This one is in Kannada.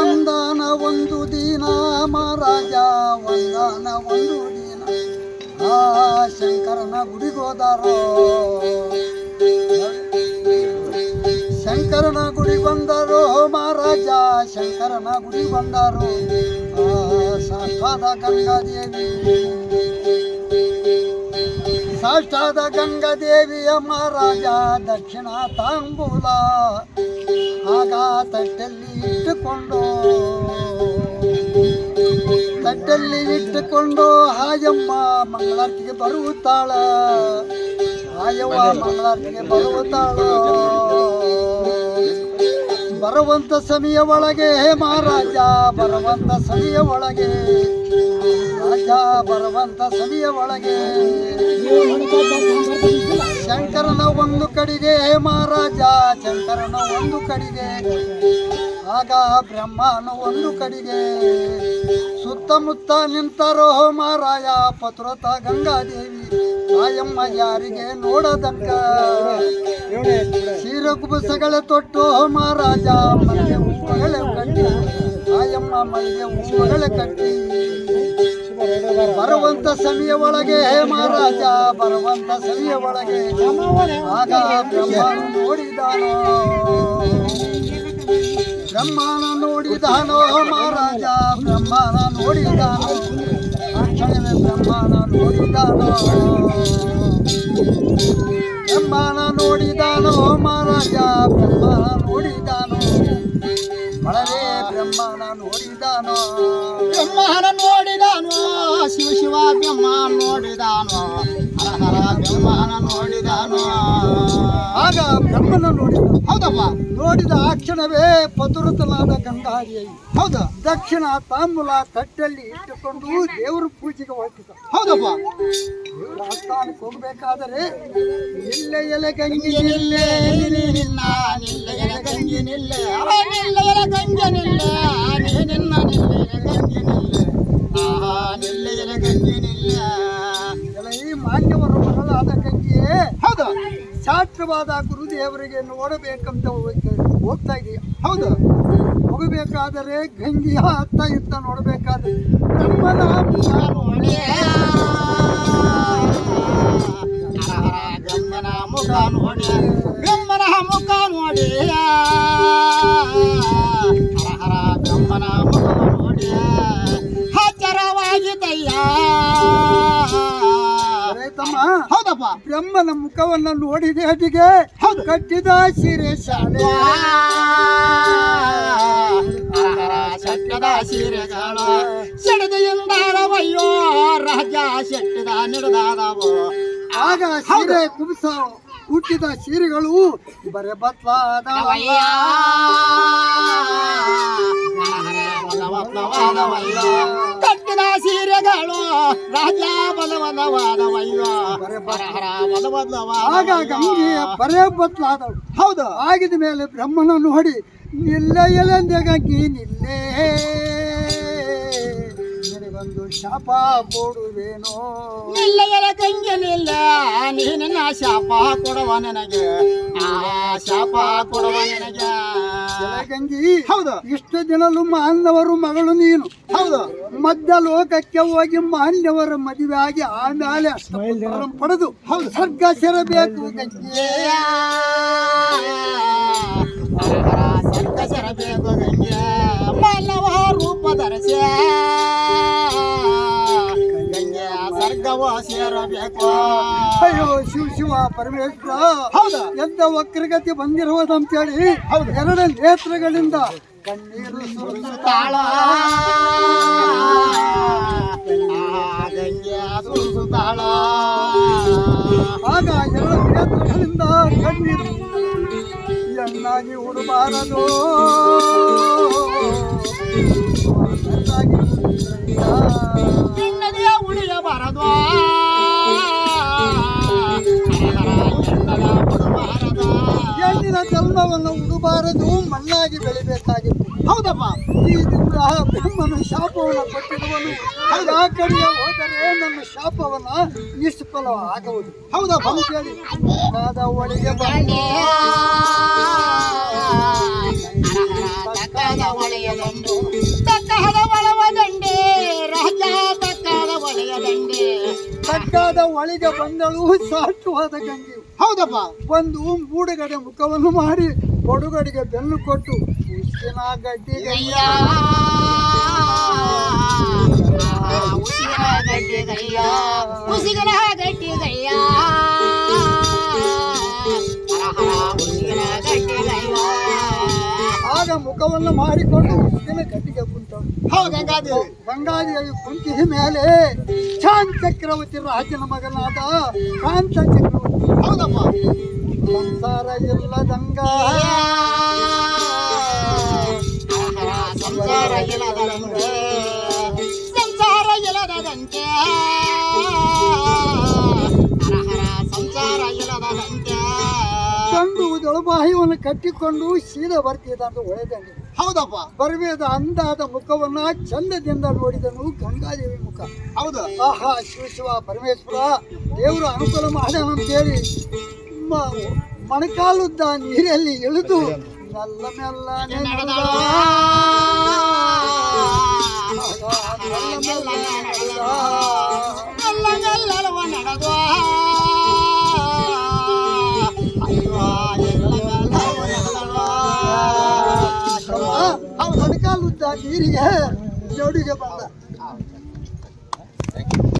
ಒಂದಾನ ಒಂದು ದಿನ ಮಹಾರಾಜ ಒಂದಾನ ಒಂದು ದಿನ ಆ ಶಂಕರನ ಗುಡಿಗೋದಾರೋ. ಶಂಕರನ ಗುಡಿ ಬಂದರು ಮಹಾರಾಜ, ಶಂಕರನ ಗುಡಿ ಬಂದರು. ಸಾಷ್ಟಾದ ಗಂಗಾದೇವಿ, ಸಾಷ್ಟಾದ ಗಂಗಾದೇವಿಯ ಮಹಾರಾಜ ದಕ್ಷಿಣ ತಾಂಬೂಲ ಆಗ ತಟ್ಟಲ್ಲಿ ಇಟ್ಟುಕೊಂಡು ಹಾಯಮ್ಮ ಮಂಗಳಾರತಿಗೆ ಬರುತ್ತಾಳ, ಹಾಯವ್ವ ಮಂಗಳಾರತಿಗೆ ಬರುತ್ತಾಳ. ಬರುವಂತ ಸಮಯ ಒಳಗೆ ಮಹಾರಾಜ, ಬರುವಂತ ಸಮಯ ಒಳಗೆ ರಾಜ, ಬರುವಂತ ಸಮಯ ಒಳಗೆ ಶಂಕರನ ಒಂದು ಕಡೆಗೆ ಮಹಾರಾಜ, ಶಂಕರನ ಒಂದು ಕಡೆಗೆ ಆಗ ಬ್ರಹ್ಮನ ಒಂದು ಕಡೆಗೆ. ಸುತ್ತಮುತ್ತ ನಿಂತರೋ ಮಹಾರಾಯ ಪತ್ರತ ಗಂಗಾದೇವಿ, ಆಯಮ್ಮ ಯಾರಿಗೆ ನೋಡದಂಗ ಸೀರೆ ಕುಬಸಗಳ ತೊಟ್ಟು ಮಹಾರಾಜ ಮಲ್ಲಿಗೆ ಹೂವುಗಳೇ ಕಟ್ಟಿ, ಆಯಮ್ಮ ಮಲ್ಲಿಗೆ ಹೂವುಗಳೇ ಕಟ್ಟಿ. ಬರುವಂತ ಸಮಯ ಒಳಗೆ ಮಹಾರಾಜ, ಬರುವಂತ ಸಮಯ ಒಳಗೆ ಆಗ ಬ್ರಹ್ಮನ ನೋಡಿದಾನೋ, ಬ್ರಹ್ಮನ ನೋಡಿದಾನೋ ಮಹಾರಾಜ, ಬ್ರಹ್ಮನ ನೋಡಿದಾನೋ. ಅಕ್ಷಣವೇ ಬ್ರಹ್ಮನ ನೋಡಿದಾನೋ, ಬ್ರಹ್ಮನ ನೋಡಿದಾನೋ ಮಹಾರಾಜ, ಬ್ರಹ್ಮನ ನೋಡಿದಾನೋ. ಬಳರೇ ಬ್ರಹ್ಮನ ನೋಡಿದಾನೋ, ಬ್ರಹ್ಮನ ನೋಡಿದಾನೋ, ಶಿವ ಶಿವ ಬ್ರಹ್ಮನ ನೋಡಿದಾನೋ, ಹರ ಹರ ಬ್ರಹ್ಮನ ನೋಡಿದಾನೋ. ಆಗ ಬ್ರಹ್ಮನ ನೋಡಿದ. ಹೌದಪ್ಪ. ನೋಡಿದ ಆ ಕ್ಷಣವೇ ಪತುರತನಾದ ಗಂಗಾದೇವಿ ಹೌದು ದಕ್ಷಿಣ ತಾಂಬೂಲ ತಟ್ಟಲ್ಲಿ ಇಟ್ಟುಕೊಂಡು ದೇವರ ಪೂಜೆಗೆ ಹೊರಟಿದ್ದ. ಹೌದಪ್ಪ. ದೇವರ ಆಸ್ಥಾನಕ್ಕೆ ಹೋಗ್ಬೇಕಾದರೆ ನಿಲ್ಲೆ ಎಲೆ ಗಂಗಿ ನಿಲ್ಲೆ ನಿನ್ನ ನಿಲ್ಲೆ ಎಲೆ ಗಂಗಿ ನಿಲ್ಲೆ, ನಿಲ್ಲೆ ಎಲೆ ಗಂಗೆ ನಿಲ್ಲೆ, ನಿನ್ನ ನಿಲ್ಲೆ ಎಲೆ ಗಂಗೆ ನಿಲ್ಲೆ, ನಿಲ್ಲೆ ಎಲೆ ಗಂಗೆ ನಿಲ್ಲೆ. ಈ ಮಾನ್ಯವರ ಮಗಳಾದ ಗಂಗೆಯೇ ಹೌದು ಶಾಸ್ತ್ರವಾದ ಗುರುದೇವರಿಗೆ ನೋಡಬೇಕಂತ ಹೋಗ್ತಾ ಇದೆಯಾ? ಹೌದು. ಹೋಗಬೇಕಾದರೆ ಗಂಗೆಯ ಅತ್ತ ಇತ್ತ ನೋಡಬೇಕಾದ್ರೆ ಬ್ರಹ್ಮನ ಗಂಗನ ಮುಖ ನೋಡಿ, ಬ್ರಹ್ಮನ ಮುಖ ನೋಡಿ, ಹರ ಹರ ಬ್ರಹ್ಮನ ಮುಖ ನೋಡಿ ಹಚ್ಚರವಾಗಿದಯ್ಯ. ಹೌದಪ್ಪ. ಬ್ರಹ್ಮನ ಮುಖವನ್ನು ನೋಡಿದೆ ಅಟಿಗೆ ಕಟ್ಟಿದ ಸೀರೆ ಶಾಲೆ, ಶಟ್ಟದ ಸೀರೆಗಳು ಸಿಡಿದೆಯಿಂದಾದವಯ್ಯೋ ರಾಜ, ಶೆಟ್ಟದ ನಿಡದಾದವು. ಆಗ ಸೀರೆ ಕುಬಿಸ ಹುಟ್ಟಿದ ಸೀರೆಗಳು ಬರೆ ಬತ್ಲಾದವಯ್ಯ, ಕಟ್ಟಿದ ಸೀರೆಗಳು ರಾಜ ಬಲವದವಾದವಯ್ಯೋ, ಆಗ ಗಂಗೆಯ ಬರೇ ಬತ್ಲಾದವು. ಹೌದು. ಆಗಿದ ಮೇಲೆ ಬ್ರಹ್ಮನ ನೋಡಿ ನಿಲ್ಲೆ ಎಲೆಂದೆ ಗಂಗಿ ನಿಲ್ಲೆ, ನಿನಗೊಂದು ಶಾಪ ಕೊಡುವೇನೋ. ನಿಲ್ಲೆ ಎಲೆ ಗಂಗೆ ನಿಲ್ಲ, ನೀನ ಶಾಪ ಕೊಡುವ ನನಗೆ, ಶಾಪ ಕೊಡುವ ನನಗೆ. ಗಂಗಿ ಹೌದು. ಇಷ್ಟು ದಿನಲು ಮಾನ್ಯವರು ಮಗಳು ನೀನು. ಹೌದು. ಮಧ್ಯ ಲೋಕಕ್ಕೆ ಹೋಗಿ ಮಾನ್ಯವರ ಮದುವೆ ಆಗಿ ಆಮೇಲೆ ಪಡೆದು ಸ್ವರ್ಗ ಸೇರಬೇಕು ಗಂಗೆ, ಸ್ವರ್ಗ ಸೇರಬೇಕು ಗಂಗೆ. ಮಾನವ ರೂಪ ಧರಿಸಿ ಗಂಗೆ ಸ್ವರ್ಗವ ಸೇರಬೇಕು. ಅಯ್ಯೋ ಶಿವ ಶಿವ ಪರಮೇಶ್ವರ, ಹೌದಾ ಎಂತ ವಕ್ರಗತಿ ಬಂದಿರುವುದಂತೇಳಿ ಎರಡು ನೇತ್ರಗಳಿಂದ ಕಣ್ಣೀರು ಸುರಿಸುತ್ತಾಳ, ಗಂಗೆ ಸುರಿಸುತ್ತಾಳ. ಆಗ ಎರಡು ನೇತ್ರಗಳಿಂದ ಕಣ್ಣೀರು ಎನ್ನಾಗಿ ಉಡಬಾರದು, ನಿನ್ನದೇ ಉಳಿಯಬಾರದು, ಹೆಣ್ಣಿನ ಜನ್ಮವನ್ನು ಉಡಬಾರದು, ಮಣ್ಣಾಗಿ ಬೆಳಿಬೇಕಾಗಿತ್ತು. ಹೌದಪ್ಪ. ಈ ಬ್ರಹ್ಮನ ಶಾಪವನ್ನು ಕೊಟ್ಟಿರುವನು, ಆ ಕಡೆಗೆ ಹೋದರೆ ನನ್ನ ಶಾಪವನ್ನ ನಿಷ್ಫಲ ಆಗುವುದು. ಹೌದಪ್ಪ. ಅಂತೇಳಿ ಒಳಗೆ ಬಂದ ಕಂಡು ತಕ್ಕದ ಒಳವ ದಂಡೆ ರಾಜ ತಕ್ಕದ ಒಳೆಯ ದಂಡೆ ತಗ್ಗಾದ ಒಳಗೆ ಬಂದಳು ಸಾಟುವಾದ ಗಂಗೆಯು. ಹೌದಪ್ಪ. ಒಂದು ಮೂಡುಗಡೆ ಮುಖವನ್ನು ಮಾಡಿ ಕೊಡುಗಡೆಗೆ ಬೆನ್ನು ಕೊಟ್ಟು ಉಸಿನ ಗಡ್ಡಿಗೆ ಗಯ್ಯ ಉಸಿಗನ ಗಡ್ಡೆ ಗಯ್ಯ ಉಸಿಗನ ಗಡ್ಡೆ ಗಯ್ಯ ಉಸಿಗನ ಗಡ್ಡೆ ಗಯ್ಯ ಆಗ ಮುಖವನ್ನು ಮಾಡಿಕೊಂಡು ಉಸಿನ ಗಡ್ಡಿಗೆ ಕುಂತಳು. ಹೌದು ಗಂಗಾದೇವಿ. ಗಂಗಾದೇವಿ ಕುಂತಿದ ಮೇಲೆ ಚಾಂದ್ ಚಕ್ರವರ್ತಿ ರಾಜನ ಮಗನಾದ ಕಾಂತ ಚಕ್ರವರ್ತಿ. ಹೌದಪ್ಪ. ಸಂಸಾರ ಇಲ್ಲದಂಗ ಸಂಸಾರ ಇಲ್ಲದಂತೆ ಸಂಸಾರ ಇಲ್ಲದಂತೆ ಸಂಸಾರ ಇಲ್ಲದಂತೆ ಕಂಡು ದೊಳಬಾಯಿಯನ್ನು ಕಟ್ಟಿಕೊಂಡು ಸೀದಾ ಬರ್ತಿದ್ದಂತ ಒಳೆದಂಗೆ. ಹೌದಪ್ಪ. ಬರಬೇದ ಅಂದಾದ ಮುಖವನ್ನ ಚಂದದಿಂದ ನೋಡಿದನು ಗಂಗಾದೇವಿ ಮುಖ. ಹೌದು. ಆಹಾ ಶಿವ ಶಿವ ಪರಮೇಶ್ವರ ದೇವರು ಅನುಕೂಲ ಮಾಡ್ಯಾನಂತೇಳಿ ಮೊಣಕಾಲುದ್ದ ನೀರಲ್ಲಿ ಇಳಿದು ಮೆಲ್ಲ ಮೆಲ್ಲನೆ ನಡೆದ. ಮೊಣಕಾಲುದ್ದ ನೀರಿಗೆ ಜೋಡಿಗೆ ಬಂದ.